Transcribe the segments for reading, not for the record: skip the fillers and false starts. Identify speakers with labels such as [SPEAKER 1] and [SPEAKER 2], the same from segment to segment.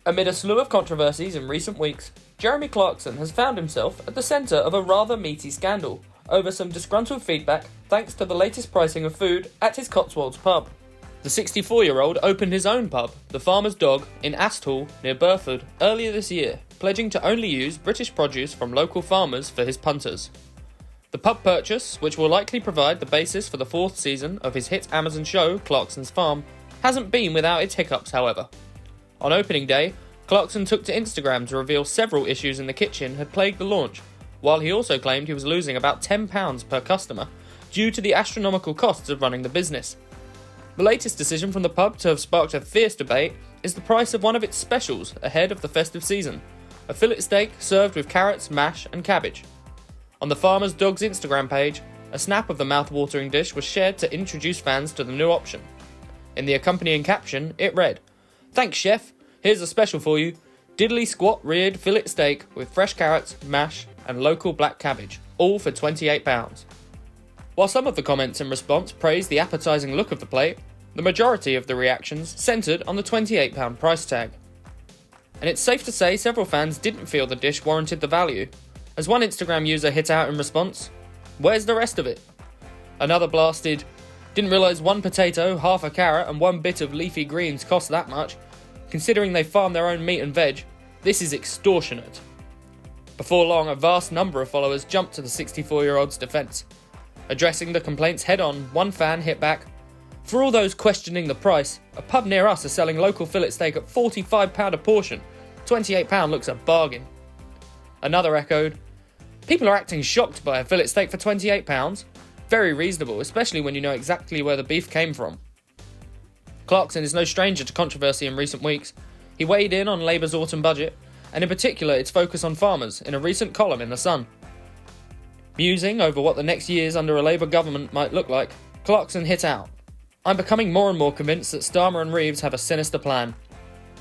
[SPEAKER 1] Amid a slew of controversies in recent weeks, Jeremy Clarkson has found himself at the centre of a rather meaty scandal over some disgruntled feedback thanks to the latest pricing of food at his Cotswolds pub. The 64-year-old opened his own pub, The Farmer's Dog, in Asthall, near Burford, earlier this year, pledging to only use British produce from local farmers for his punters. The pub purchase, which will likely provide the basis for the fourth season of his hit Amazon show, Clarkson's Farm, hasn't been without its hiccups, however. On opening day, Clarkson took to Instagram to reveal several issues in the kitchen had plagued the launch, while he also claimed he was losing about £10 per customer due to the astronomical costs of running the business. The latest decision from the pub to have sparked a fierce debate is the price of one of its specials ahead of the festive season, a fillet steak served with carrots, mash and cabbage. On the Farmer's Dog's Instagram page, a snap of the mouth-watering dish was shared to introduce fans to the new option. In the accompanying caption, it read, "Thanks, chef. Here's a special for you. Diddly squat reared fillet steak with fresh carrots, mash, and local black cabbage, all for £28. While some of the comments in response praised the appetising look of the plate, the majority of the reactions centred on the £28 price tag. And it's safe to say several fans didn't feel the dish warranted the value. As one Instagram user hit out in response, "Where's the rest of it?" Another blasted, "Didn't realise one potato, half a carrot and one bit of leafy greens cost that much. Considering they farm their own meat and veg, this is extortionate." Before long, a vast number of followers jumped to the 64-year-old's defence. Addressing the complaints head-on, one fan hit back, "For all those questioning the price, a pub near us is selling local fillet steak at £45 a portion. £28 looks a bargain." Another echoed, "People are acting shocked by a fillet steak for £28. Very reasonable, especially when you know exactly where the beef came from." Clarkson is no stranger to controversy in recent weeks. He weighed in on Labour's autumn budget, and in particular its focus on farmers, in a recent column in The Sun. Musing over what the next years under a Labour government might look like, Clarkson hit out, "I'm becoming more and more convinced that Starmer and Reeves have a sinister plan.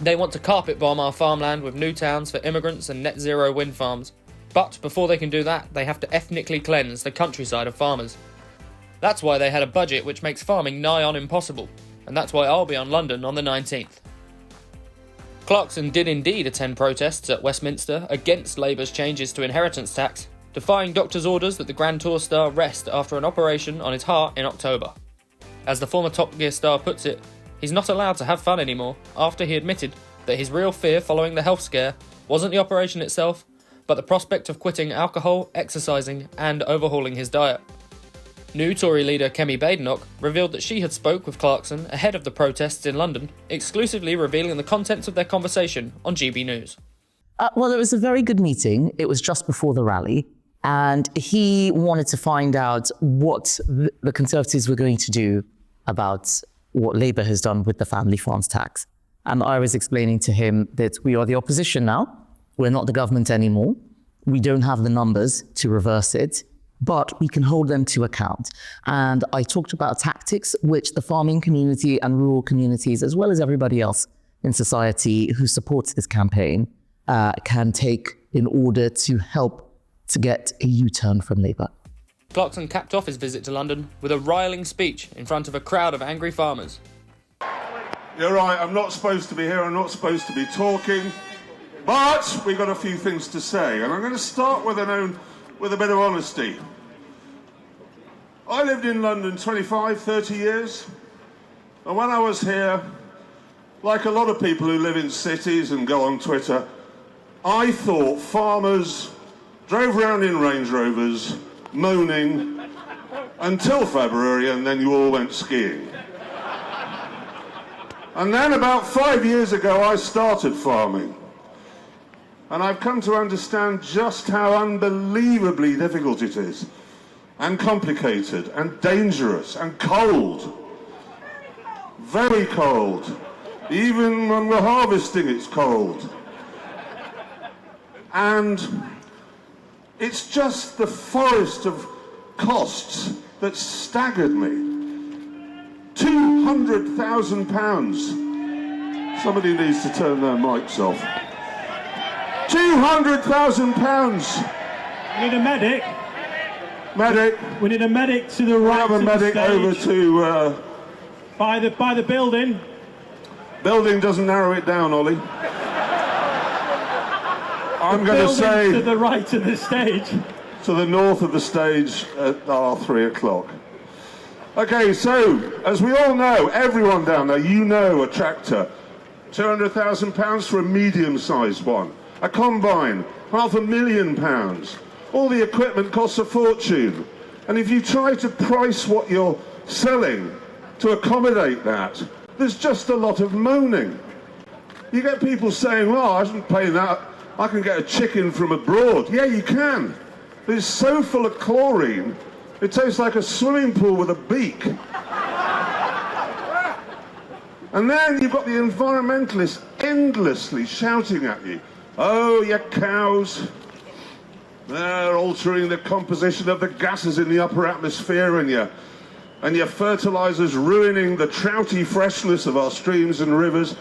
[SPEAKER 1] They want to carpet bomb our farmland with new towns for immigrants and net zero wind farms. But before they can do that, they have to ethnically cleanse the countryside of farmers. That's why they had a budget which makes farming nigh on impossible. And that's why I'll be on London on the 19th. Clarkson did indeed attend protests at Westminster against Labour's changes to inheritance tax, defying doctors' orders that the Grand Tour star rest after an operation on his heart in October. As the former Top Gear star puts it, he's not allowed to have fun anymore after he admitted that his real fear following the health scare wasn't the operation itself, but the prospect of quitting alcohol, exercising and overhauling his diet. New Tory leader Kemi Badenoch revealed that she had spoke with Clarkson ahead of the protests in London, exclusively revealing the contents of their conversation on GBNews.
[SPEAKER 2] Well, it was a very good meeting. It was just before the rally, and he wanted to find out what the Conservatives were going to do about what Labour has done with the family farms tax. And I was explaining to him that we are the opposition now. We're not the government anymore. We don't have the numbers to reverse it, but we can hold them to account. And I talked about tactics which the farming community and rural communities, as well as everybody else in society who supports this campaign, can take in order to help to get a U-turn from Labour.
[SPEAKER 1] Clarkson capped off his visit to London with a riling speech in front of a crowd of angry farmers.
[SPEAKER 3] "You're right, I'm not supposed to be here, I'm not supposed to be talking, but we've got a few things to say, and I'm going to start with a bit of honesty. I lived in London 25, 30 years, and when I was here, like a lot of people who live in cities and go on Twitter, I thought farmers drove around in Range Rovers, moaning, until February, and then you all went skiing. And then about 5 years ago, I started farming. And I've come to understand just how unbelievably difficult it is, and complicated, and dangerous, and cold. Very cold. Even when we're harvesting, it's cold. And it's just the forest of costs that staggered me. £200,000. Somebody needs to turn their mics off. £200,000.
[SPEAKER 4] We need a medic.
[SPEAKER 3] Medic.
[SPEAKER 4] We need a medic to the right.
[SPEAKER 3] Have a medic over to
[SPEAKER 4] by the building.
[SPEAKER 3] Building doesn't narrow it down, Ollie. I'm going to say
[SPEAKER 4] to the right of the stage.
[SPEAKER 3] to the north of the stage at 3 o'clock. Okay, so as we all know, everyone down there, you know a tractor, £200,000 for a medium-sized one. A combine, £500,000. All the equipment costs a fortune. And if you try to price what you're selling to accommodate that, there's just a lot of moaning. You get people saying, well, I shouldn't pay that. I can get a chicken from abroad. Yeah, you can. But it's so full of chlorine, it tastes like a swimming pool with a beak. And then you've got the environmentalists endlessly shouting at you, oh, your cows, they're altering the composition of the gases in the upper atmosphere, and your fertilizers ruining the trouty freshness of our streams and rivers.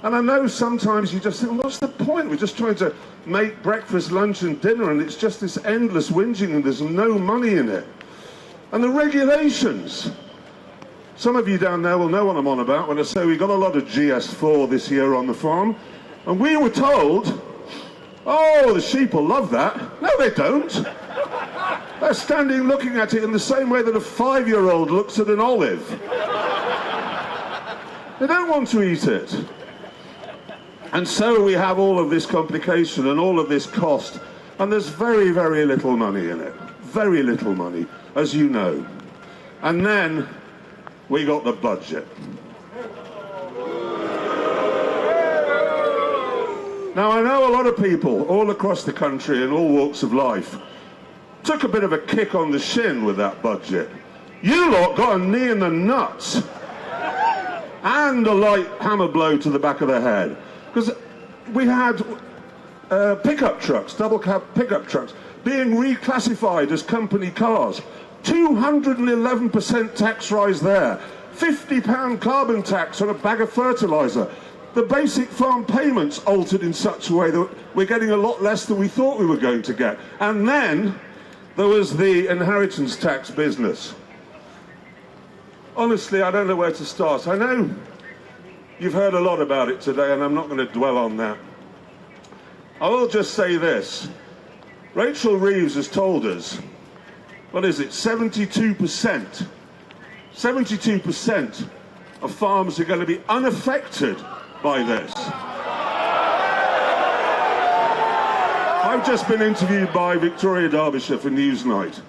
[SPEAKER 3] And I know sometimes you just think, what's the point? We're just trying to make breakfast, lunch and dinner, and it's just this endless whinging and there's no money in it. And the regulations. Some of you down there will know what I'm on about when I say we got a lot of GS4 this year on the farm. And we were told, oh, the sheep will love that. No, they don't. They're standing looking at it in the same way that a 5-year-old looks at an olive. They don't want to eat it. And so we have all of this complication and all of this cost, and there's very, very little money in it. Very little money, as you know. And then we got the budget. Now, I know a lot of people all across the country in all walks of life took a bit of a kick on the shin with that budget. You lot got a knee in the nuts and a light hammer blow to the back of the head. Because we had pickup trucks, double cab pickup trucks, being reclassified as company cars. 211% tax rise there. £50 carbon tax on a bag of fertiliser. The basic farm payments altered in such a way that we're getting a lot less than we thought we were going to get. And then there was the inheritance tax business. Honestly, I don't know where to start. I know you've heard a lot about it today, and I'm not going to dwell on that. I will just say this. Rachel Reeves has told us, what is it, 72% of farms are going to be unaffected by this. I've just been interviewed by Victoria Derbyshire for Newsnight.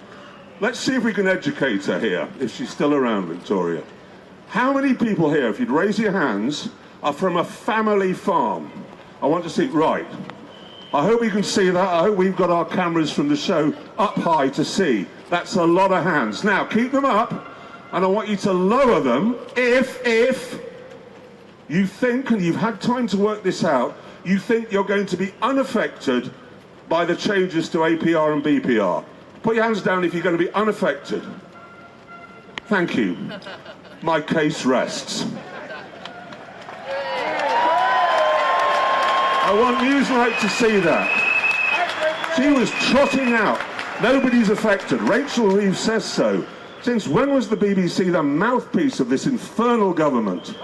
[SPEAKER 3] Let's see if we can educate her here, if she's still around, Victoria. How many people here, if you'd raise your hands, are from a family farm? I want to see, right. I hope you can see that. I hope we've got our cameras from the show up high to see. That's a lot of hands. Now, keep them up, and I want you to lower them if you think, and you've had time to work this out, you think you're going to be unaffected by the changes to APR and BPR. Put your hands down if you're going to be unaffected. Thank you. My case rests. I want Newsnight to see that. She was trotting out. Nobody's affected. Rachel Reeves says so. Since when was the BBC the mouthpiece of this infernal government?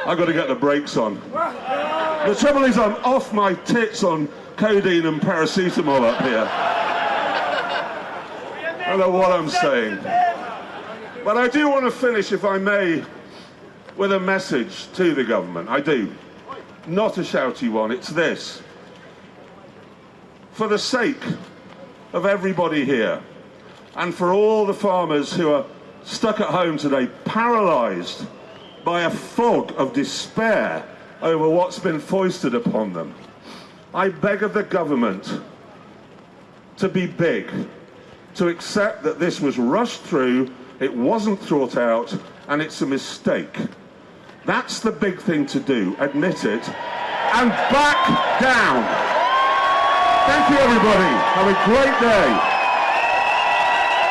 [SPEAKER 3] I've got to get the brakes on. The trouble is I'm off my tits on codeine and paracetamol up here. I don't know what I'm saying. But I do want to finish, if I may, with a message to the government. I do. Not a shouty one. It's this. For the sake of everybody here, and for all the farmers who are stuck at home today, paralysed by a fog of despair over what's been foisted upon them, I beg of the government to be big, to accept that this was rushed through, it wasn't thought out, and it's a mistake. That's the big thing to do, admit it, and back down. Thank you, everybody. Have a great day.